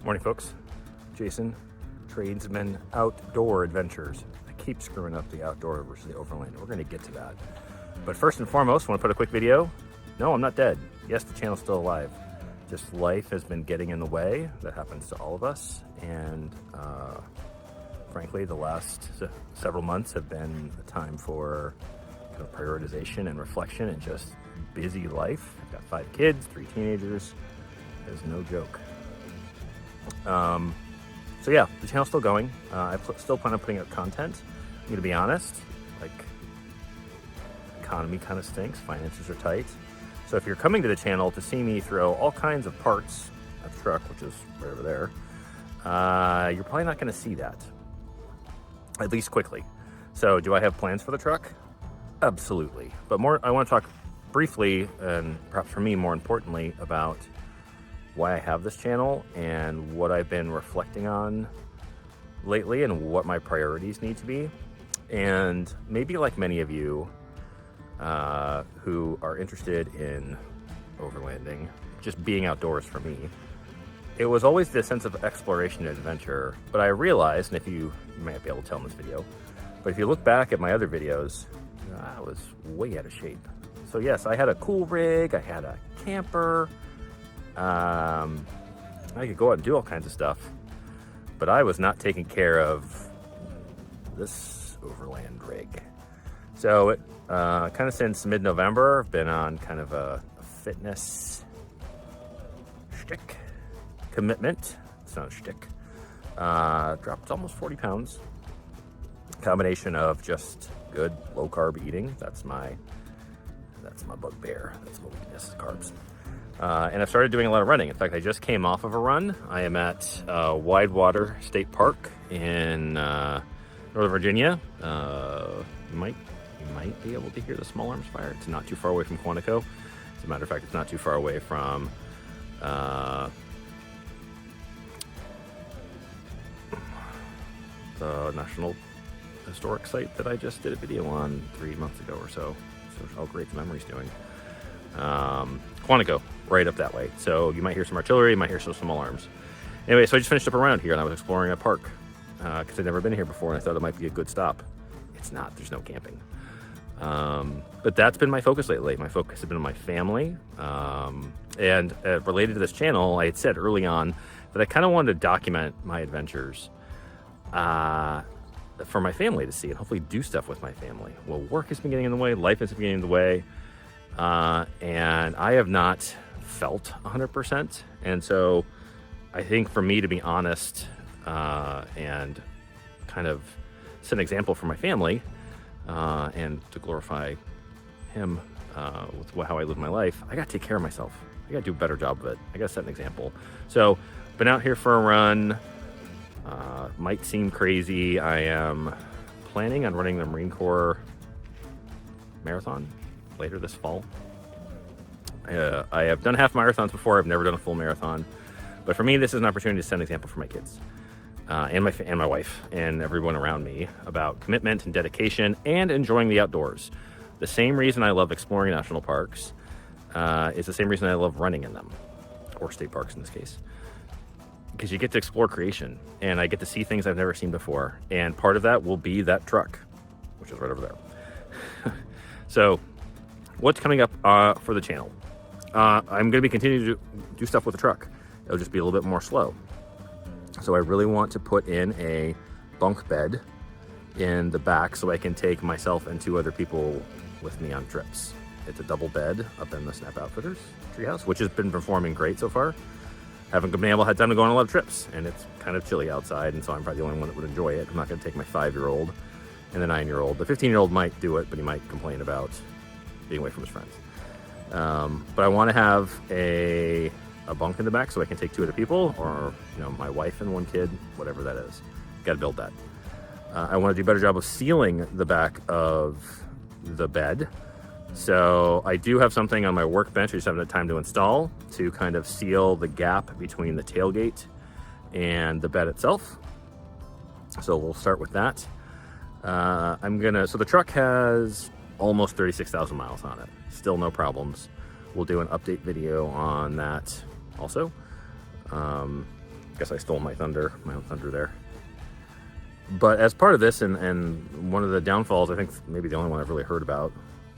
Morning, folks. Jason, Tradesman Outdoor Adventures. I keep screwing up the outdoor versus the overland. We're going to get to that. But first and foremost, I want to put a quick video. No, I'm not dead. Yes, the channel's still alive. Just life has been getting in the way. That happens to all of us. And frankly, the last several months have been a time for kind of prioritization and reflection and just busy life. I've got 5 kids, 3 teenagers. There's no joke. So yeah, the channel's still going. I still plan on putting out content. I'm gonna be honest, like, economy kind of stinks, finances are tight. So if you're coming to the channel to see me throw all kinds of parts at the truck, which is right over there, you're probably not gonna see that, at least quickly. So do I have plans for the truck? Absolutely. But I wanna talk briefly, and perhaps for me, more importantly, about why I have this channel and what I've been reflecting on lately and what my priorities need to be. And maybe like many of you who are interested in overlanding, just being outdoors for me, it was always this sense of exploration and adventure. But I realized, and you might not be able to tell in this video, but if you look back at my other videos, I was way out of shape. So yes, I had a cool rig, I had a camper, I could go out and do all kinds of stuff, but I was not taking care of this overland rig. So kind of since mid-November, I've been on kind of a fitness shtick commitment. It's not a shtick. Dropped almost 40 pounds. Combination of just good low-carb eating. That's my bugbear. That's my weakness, is carbs. And I've started doing a lot of running. In fact, I just came off of a run. I am at Widewater State Park in Northern Virginia. You might be able to hear the small arms fire. It's not too far away from Quantico. As a matter of fact, it's not too far away from the National Historic Site that I just did a video on 3 months ago or so. So how great the memory's doing. Quantico, right up that way. So you might hear some artillery, you might hear some small arms. Anyway, so I just finished up around here and I was exploring a park because I'd never been here before and I thought it might be a good stop. It's not, there's no camping. But that's been my focus lately. My focus has been on my family. And related to this channel, I had said early on that I kind of wanted to document my adventures for my family to see and hopefully do stuff with my family. Well, work has been getting in the way, life has been getting in the way. And I have not felt 100%. And so I think for me to be honest and kind of set an example for my family and to glorify him with how I live my life, I got to take care of myself. I got to do a better job of it. I got to set an example. So been out here for a run. Might seem crazy. I am planning on running the Marine Corps marathon later this fall. I have done half marathons before. I've never done a full marathon, but for me, this is an opportunity to set an example for my kids and my wife and everyone around me about commitment and dedication and enjoying the outdoors. The same reason I love exploring national parks is the same reason I love running in them, or state parks in this case, because you get to explore creation and I get to see things I've never seen before. And part of that will be that truck, which is right over there. So what's coming up for the channel? I'm going to be continuing to do stuff with the truck. It'll just be a little bit more slow. So I really want to put in a bunk bed in the back so I can take myself and 2 other people with me on trips. It's a double bed up in the Snap Outfitters treehouse, which has been performing great so far. Haven't been able to have time to go on a lot of trips, and it's kind of chilly outside, and so I'm probably the only one that would enjoy it. I'm not going to take my 5-year-old and the 9-year-old. The 15-year-old might do it, but he might complain about being away from his friends. But I want to have a bunk in the back so I can take 2 other people, or my wife and 1 kid, whatever that is. Got to build that. I want to do a better job of sealing the back of the bed. So I do have something on my workbench I just haven't had time to install to kind of seal the gap between the tailgate and the bed itself. So we'll start with that. So the truck has almost 36,000 miles on it. Still no problems. We'll do an update video on that also. guess I stole my own thunder there. But as part of this, and one of the downfalls, I think maybe the only one I've really heard about,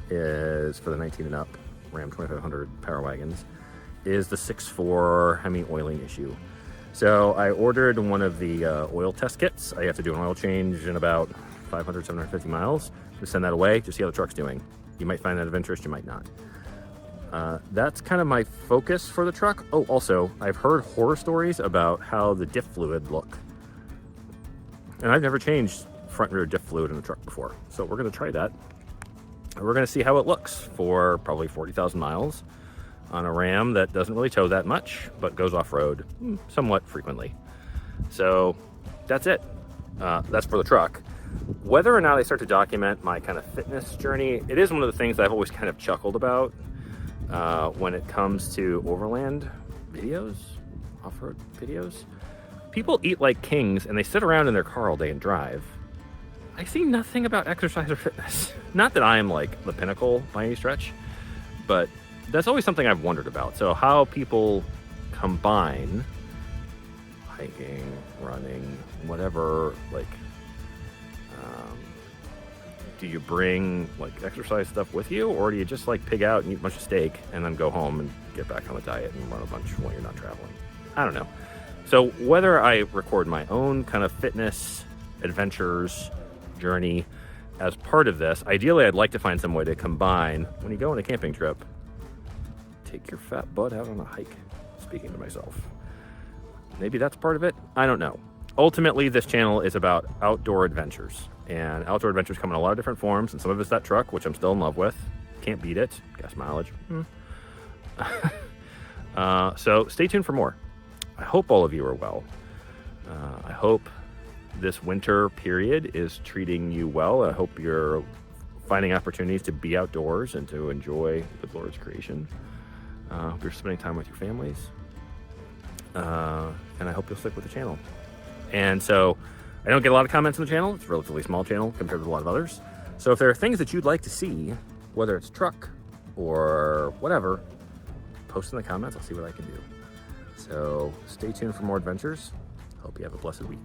is for the 19 and up Ram 2500 Power Wagons, is the 6.4 Hemi oiling issue. So I ordered one of the oil test kits. I have to do an oil change in about 500, 750 miles. Just send that away to see how the truck's doing. You might find that of interest, you might not. That's kind of my focus for the truck. Oh, also, I've heard horror stories about how the diff fluid look. And I've never changed front and rear diff fluid in a truck before. So we're gonna try that. And we're gonna see how it looks for probably 40,000 miles on a Ram that doesn't really tow that much, but goes off-road somewhat frequently. So that's it. That's for the truck. Whether or not I start to document my kind of fitness journey, it is one of the things I've always kind of chuckled about when it comes to overland videos, off-road videos. People eat like kings and they sit around in their car all day and drive. I see nothing about exercise or fitness. Not that I am like the pinnacle by any stretch, but that's always something I've wondered about. So how people combine hiking, running, whatever, like, do you bring like exercise stuff with you, or do you just like pig out and eat a bunch of steak and then go home and get back on the diet and run a bunch while you're not traveling? I don't know. So whether I record my own kind of fitness adventures journey as part of this, ideally I'd like to find some way to combine, when you go on a camping trip, take your fat butt out on a hike, speaking to myself. Maybe that's part of it. I don't know. Ultimately, this channel is about outdoor adventures, and outdoor adventures come in a lot of different forms, and some of it's that truck, which I'm still in love with. Can't beat it. Gas mileage. So stay tuned for more. I hope all of you are well. I hope this winter period is treating you well. I hope you're finding opportunities to be outdoors and to enjoy the Lord's creation. I hope you're spending time with your families. And I hope you'll stick with the channel. And so I don't get a lot of comments on the channel. It's a relatively small channel compared with a lot of others. So if there are things that you'd like to see, whether it's truck or whatever, post in the comments. I'll see what I can do. So stay tuned for more adventures. Hope you have a blessed week.